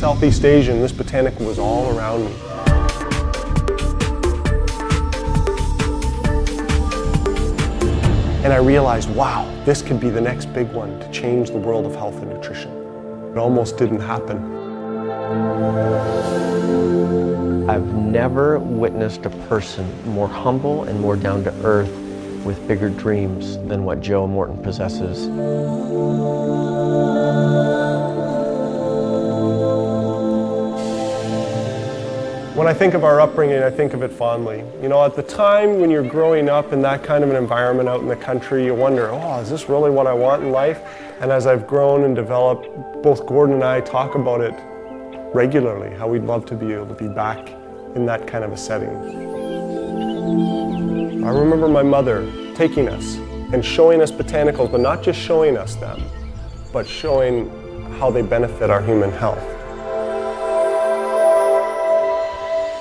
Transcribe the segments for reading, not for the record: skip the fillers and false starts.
Southeast Asia, and this botanical was all around me. And I realized, wow, this could be the next big one to change the world of health and nutrition. It almost didn't happen. I've never witnessed a person more humble and more down to earth with bigger dreams than what Joe Morton possesses. When I think of our upbringing, I think of it fondly. You know, at the time when you're growing up in that kind of an environment out in the country, you wonder, oh, is this really what I want in life? And as I've grown and developed, both Gordon and I talk about it regularly, how we'd love to be able to be back in that kind of a setting. I remember my mother taking us and showing us botanicals, but not just showing us them, but showing how they benefit our human health.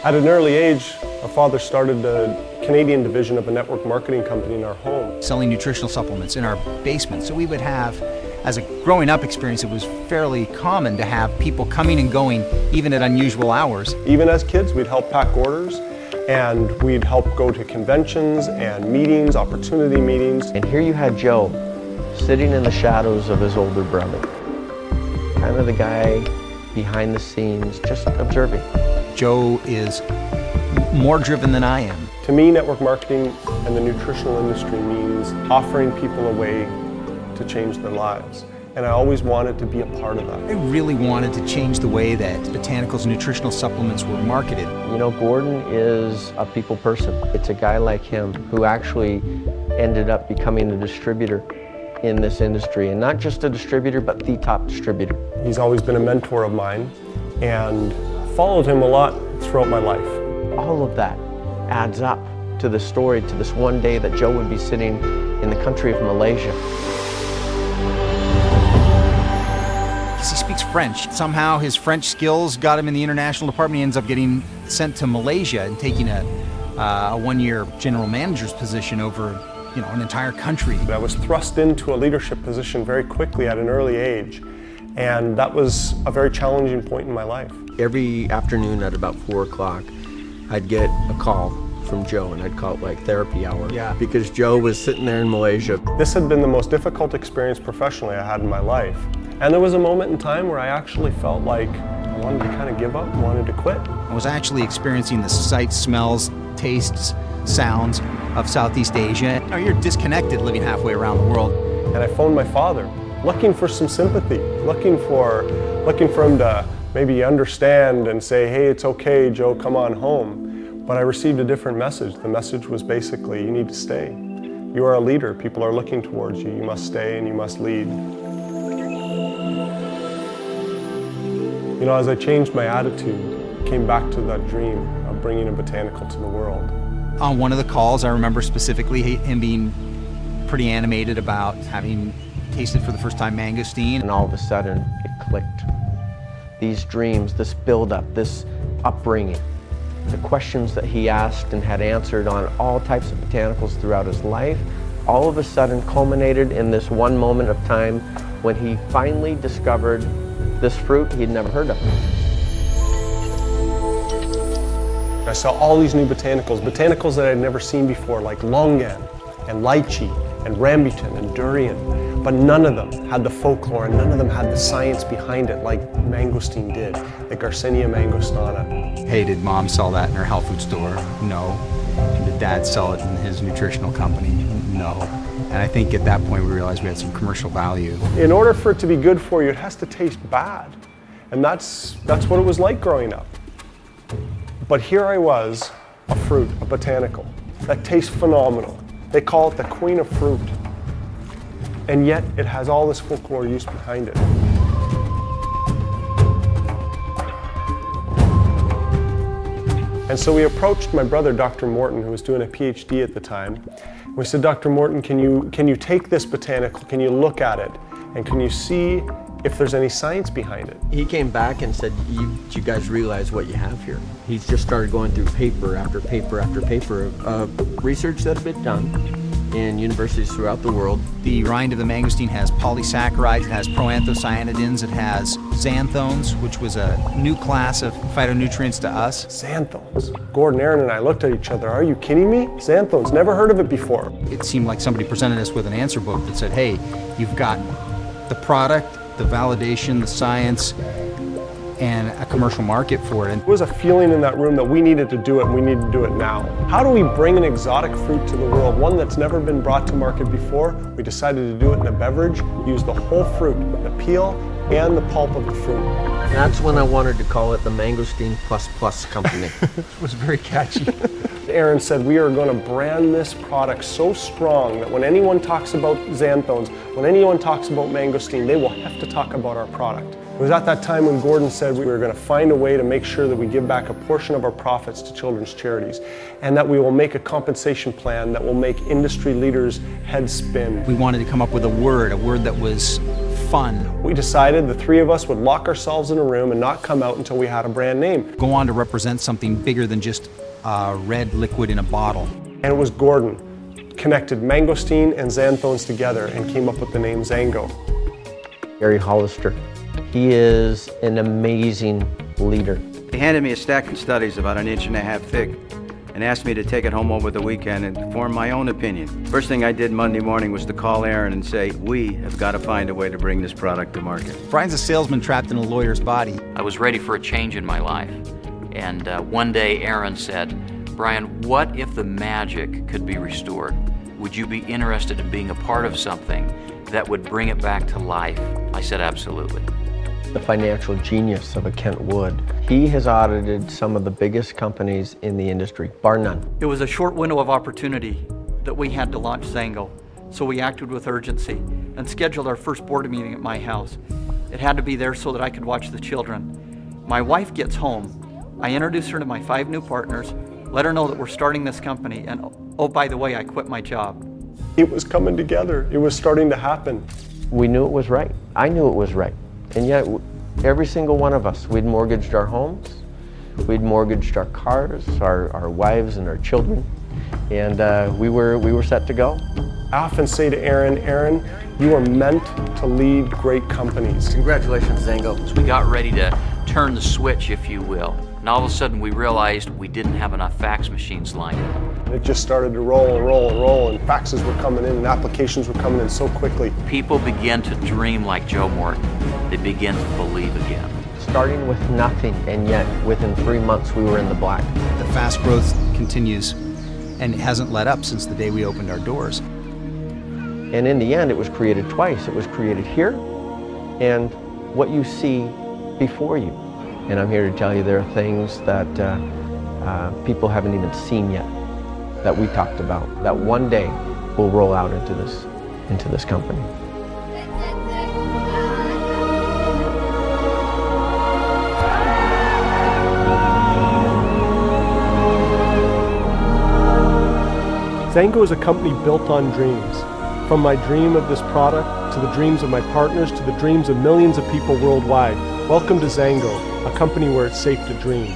At an early age, our father started the Canadian division of a network marketing company in our home. Selling nutritional supplements in our basement. So we would have, as a growing up experience, it was fairly common to have people coming and going even at unusual hours. Even as kids, we'd help pack orders and we'd help go to conventions and meetings, opportunity meetings. And here you had Joe sitting in the shadows of his older brother. Kind of the guy behind the scenes, just observing. Joe is more driven than I am. To me, network marketing and the nutritional industry means offering people a way to change their lives. And I always wanted to be a part of that. I really wanted to change the way that botanicals and nutritional supplements were marketed. You know, Gordon is a people person. It's a guy like him who actually ended up becoming a distributor in this industry. And not just a distributor, but the top distributor. He's always been a mentor of mine and followed him a lot throughout my life. All of that adds up to the story, to this one day that Joe would be sitting in the country of Malaysia. He speaks French. Somehow his French skills got him in the international department. He ends up getting sent to Malaysia and taking a one-year general manager's position over, you know, an entire country. I was thrust into a leadership position very quickly at an early age, and that was a very challenging point in my life. Every afternoon at about 4 o'clock, I'd get a call from Joe, and I'd call it like therapy hour. Yeah. Because Joe was sitting there in Malaysia. This had been the most difficult experience professionally I had in my life. And there was a moment in time where I actually felt like I wanted to kind of give up, wanted to quit. I was actually experiencing the sights, smells, tastes, sounds of Southeast Asia. You know, you're disconnected living halfway around the world. And I phoned my father, looking for some sympathy, looking for him to maybe understand and say, hey, it's okay, Joe, come on home. But I received a different message. The message was basically, you need to stay. You are a leader. People are looking towards you. You must stay and you must lead. You know, as I changed my attitude, came back to that dream of bringing a botanical to the world. On one of the calls, I remember specifically him being pretty animated about having tasted for the first time mangosteen. And all of a sudden, it clicked. These dreams, this build-up, this upbringing, the questions that he asked and had answered on all types of botanicals throughout his life, all of a sudden culminated in this one moment of time when he finally discovered this fruit he'd never heard of. I saw all these new botanicals that I'd never seen before, like longan and lychee and rambutan and durian, but none of them had the folklore and none of them had the science behind it like mangosteen did, the Garcinia mangostana. Hey, did Mom sell that in her health food store? No. Did Dad sell it in his nutritional company? No. And I think at that point we realized we had some commercial value. In order for it to be good for you, it has to taste bad. And that's what it was like growing up. But here I was, a fruit, a botanical, that tastes phenomenal. They call it the queen of fruit. And yet it has all this folklore use behind it. And so we approached my brother, Dr. Morton, who was doing a PhD at the time. We said, Dr. Morton, can you take this botanical, can you look at it, and can you see if there's any science behind it? He came back and said, you guys realize what you have here. He's just started going through paper after paper after paper of research that had been done in universities throughout the world. The rind of the mangosteen has polysaccharides, it has proanthocyanidins, it has xanthones, which was a new class of phytonutrients to us. Xanthones. Gordon, Aaron, and I looked at each other. Are you kidding me? Xanthones. Never heard of it before. It seemed like somebody presented us with an answer book that said, hey, you've got the product, the validation, the science, and a commercial market for it. There was a feeling in that room that we needed to do it, and we need to do it now. How do we bring an exotic fruit to the world, one that's never been brought to market before? We decided to do it in a beverage, use the whole fruit, the peel and the pulp of the fruit. That's when I wanted to call it the Mangosteen Plus Plus Company. It was very catchy. Aaron said we are going to brand this product so strong that when anyone talks about xanthones, when anyone talks about mangosteen, they will have to talk about our product. It was at that time when Gordon said we were going to find a way to make sure that we give back a portion of our profits to children's charities, and that we will make a compensation plan that will make industry leaders' heads spin. We wanted to come up with a word that was fun. We decided the three of us would lock ourselves in a room and not come out until we had a brand name. Go on to represent something bigger than just red liquid in a bottle. And it was Gordon connected mangosteen and xanthones together and came up with the name XANGO. Gary Hollister, he is an amazing leader. He handed me a stack of studies about 1.5 inches thick and asked me to take it home over the weekend and form my own opinion. First thing I did Monday morning was to call Aaron and say, we have got to find a way to bring this product to market. Brian's a salesman trapped in a lawyer's body. I was ready for a change in my life. And one day Aaron said, Brian, what if the magic could be restored? Would you be interested in being a part of something that would bring it back to life? I said, absolutely. The financial genius of a Kent Wood. He has audited some of the biggest companies in the industry, bar none. It was a short window of opportunity that we had to launch XANGO, so we acted with urgency and scheduled our first board meeting at my house. It had to be there so that I could watch the children. My wife gets home. I introduce her to my 5 new partners, let her know that we're starting this company, and oh, by the way, I quit my job. It was coming together. It was starting to happen. We knew it was right. I knew it was right. And yet, every single one of us, we'd mortgaged our homes, we'd mortgaged our cars, our wives and our children, and we were set to go. I often say to Aaron, Aaron, you are meant to lead great companies. Congratulations, XANGO. So we got ready to turn the switch, if you will. And all of a sudden we realized we didn't have enough fax machines lined up. It just started to roll and roll and roll, and faxes were coming in and applications were coming in so quickly. People began to dream like Joe Morton. They began to believe again. Starting with nothing, and yet within 3 months we were in the black. The fast growth continues and it hasn't let up since the day we opened our doors. And in the end, it was created twice. It was created here and what you see before you. And I'm here to tell you there are things that people haven't even seen yet that we talked about, that one day will roll out into this company. XANGO is a company built on dreams. From my dream of this product, to the dreams of my partners, to the dreams of millions of people worldwide. Welcome to XANGO, a company where it's safe to dream.